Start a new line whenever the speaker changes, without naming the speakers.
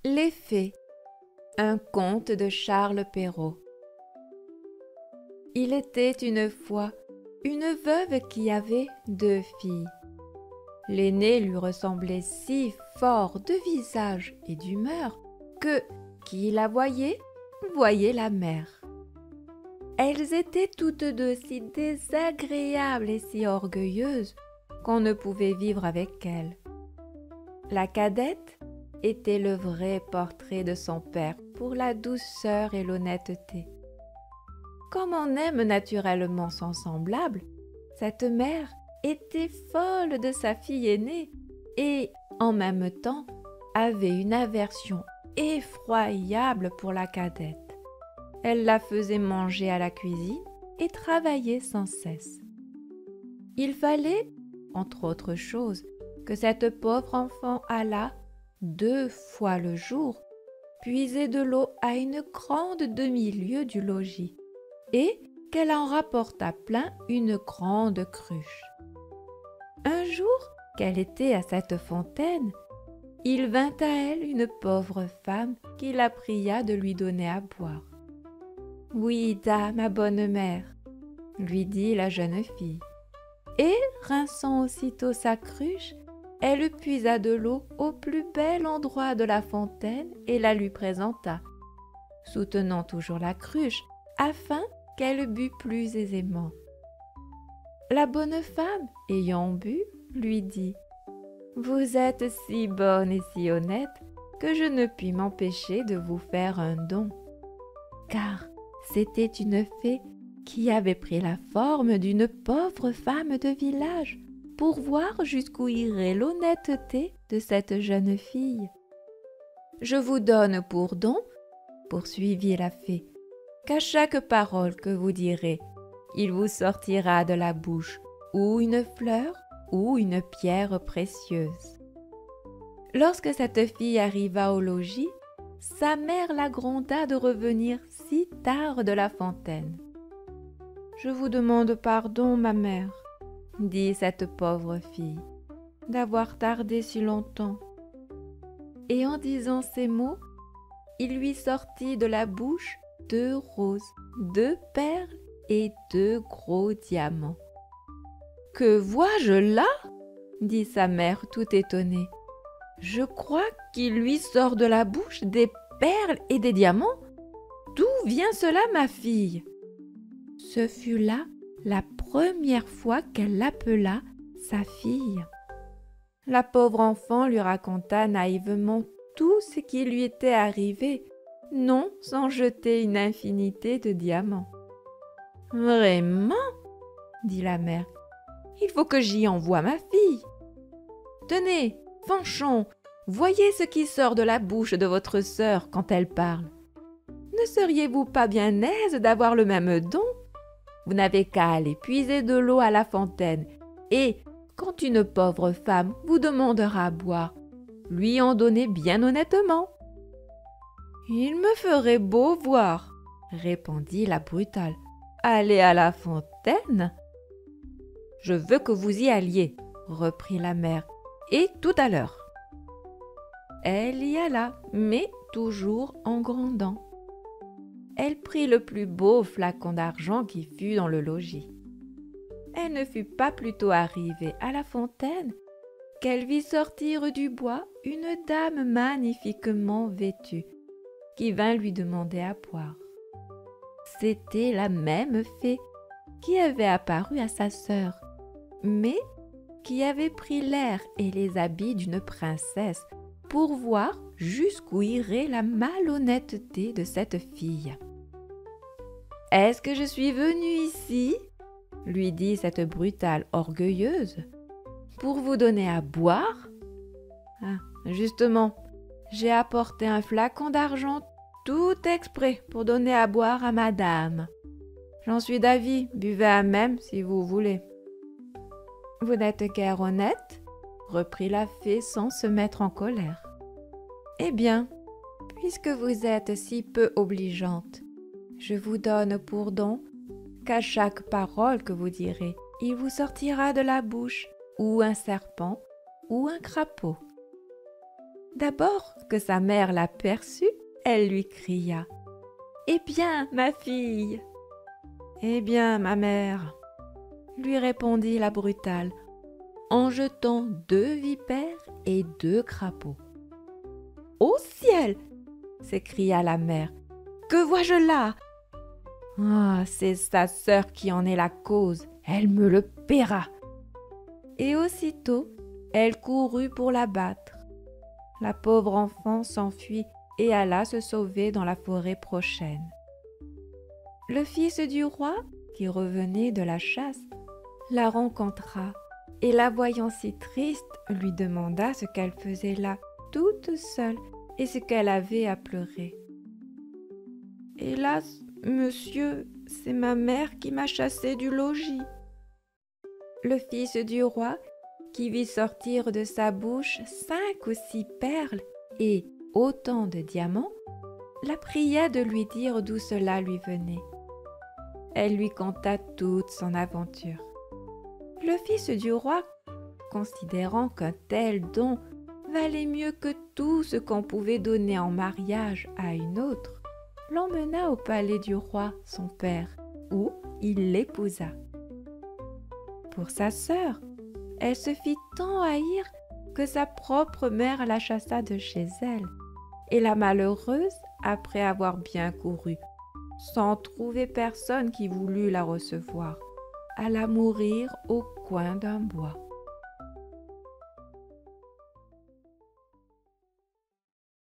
Les Fées, un conte de Charles Perrault. Il était une fois une veuve qui avait 2 filles. L'aînée lui ressemblait si fort de visage et d'humeur que, qui la voyait, voyait la mère. Elles étaient toutes deux si désagréables et si orgueilleuses qu'on ne pouvait vivre avec elles. La cadette était le vrai portrait de son père pour la douceur et l'honnêteté. Comme on aime naturellement son semblable, cette mère était folle de sa fille aînée et, en même temps, avait une aversion effroyable pour la cadette. Elle la faisait manger à la cuisine et travailler sans cesse. Il fallait, entre autres choses, que cette pauvre enfant allât 2 fois le jour puiser de l'eau à une grande demi-lieue du logis et qu'elle en rapportât plein une grande cruche. Un jour qu'elle était à cette fontaine, il vint à elle une pauvre femme qui la pria de lui donner à boire. « Oui, dame, ma bonne mère, » lui dit la jeune fille. Et, rinçant aussitôt sa cruche, elle puisa de l'eau au plus bel endroit de la fontaine et la lui présenta, soutenant toujours la cruche, afin qu'elle bût plus aisément. La bonne femme, ayant bu, lui dit « Vous êtes si bonne et si honnête que je ne puis m'empêcher de vous faire un don. » Car c'était une fée qui avait pris la forme d'une pauvre femme de village pour voir jusqu'où irait l'honnêteté de cette jeune fille. « Je vous donne pour don, poursuivit la fée, qu'à chaque parole que vous direz, il vous sortira de la bouche ou une fleur ou une pierre précieuse. » Lorsque cette fille arriva au logis, sa mère la gronda de revenir si tard de la fontaine. « Je vous demande pardon, ma mère, » dit cette pauvre fille, « d'avoir tardé si longtemps. » Et en disant ces mots, il lui sortit de la bouche 2 roses, 2 perles et 2 gros diamants. « Que vois-je là ?» dit sa mère tout étonnée. « Je crois qu'il lui sort de la bouche des perles et des diamants. D'où vient cela, ma fille ?» Ce fut là la première fois qu'elle l'appela sa fille. La pauvre enfant lui raconta naïvement tout ce qui lui était arrivé, non sans jeter une infinité de diamants. « Vraiment ?» dit la mère. « Il faut que j'y envoie ma fille. Tenez, Fanchon, voyez ce qui sort de la bouche de votre sœur quand elle parle. Ne seriez-vous pas bien aise d'avoir le même don ? Vous n'avez qu'à aller puiser de l'eau à la fontaine et, quand une pauvre femme vous demandera à boire, lui en donner bien honnêtement. »« Il me ferait beau voir, » répondit la brutale. « Aller à la fontaine ?»« Je veux que vous y alliez, » reprit la mère, « et tout à l'heure. » Elle y alla, mais toujours en grondant. Elle prit le plus beau flacon d'argent qui fut dans le logis. Elle ne fut pas plutôt arrivée à la fontaine qu'elle vit sortir du bois une dame magnifiquement vêtue qui vint lui demander à boire. C'était la même fée qui avait apparu à sa sœur, mais qui avait pris l'air et les habits d'une princesse pour voir jusqu'où irait la malhonnêteté de cette fille. « Est-ce que je suis venue ici, » lui dit cette brutale orgueilleuse, « pour vous donner à boire ? Ah, justement, j'ai apporté un flacon d'argent tout exprès pour donner à boire à madame. J'en suis d'avis, buvez à même si vous voulez. »« Vous n'êtes guère honnête, » reprit la fée sans se mettre en colère. « Eh bien, puisque vous êtes si peu obligeante, je vous donne pour don qu'à chaque parole que vous direz, il vous sortira de la bouche ou un serpent ou un crapaud. » D'abord que sa mère l'aperçut, elle lui cria « Eh bien, ma fille !»« Eh bien, ma mère !» lui répondit la brutale, en jetant 2 vipères et 2 crapauds. « Au ciel !» s'écria la mère. « Que vois-je là ?»« Ah, c'est sa sœur qui en est la cause, elle me le paiera !» Et aussitôt, elle courut pour la battre. La pauvre enfant s'enfuit et alla se sauver dans la forêt prochaine. Le fils du roi, qui revenait de la chasse, la rencontra et la voyant si triste, lui demanda ce qu'elle faisait là, toute seule, et ce qu'elle avait à pleurer. « Hélas, monsieur, c'est ma mère qui m'a chassée du logis. » Le fils du roi, qui vit sortir de sa bouche 5 ou 6 perles et autant de diamants, la pria de lui dire d'où cela lui venait. Elle lui conta toute son aventure. Le fils du roi, considérant qu'un tel don valait mieux que tout ce qu'on pouvait donner en mariage à une autre, l'emmena au palais du roi, son père, où il l'épousa. Pour sa sœur, elle se fit tant haïr que sa propre mère la chassa de chez elle, et la malheureuse, après avoir bien couru, sans trouver personne qui voulût la recevoir, alla mourir au coin d'un bois.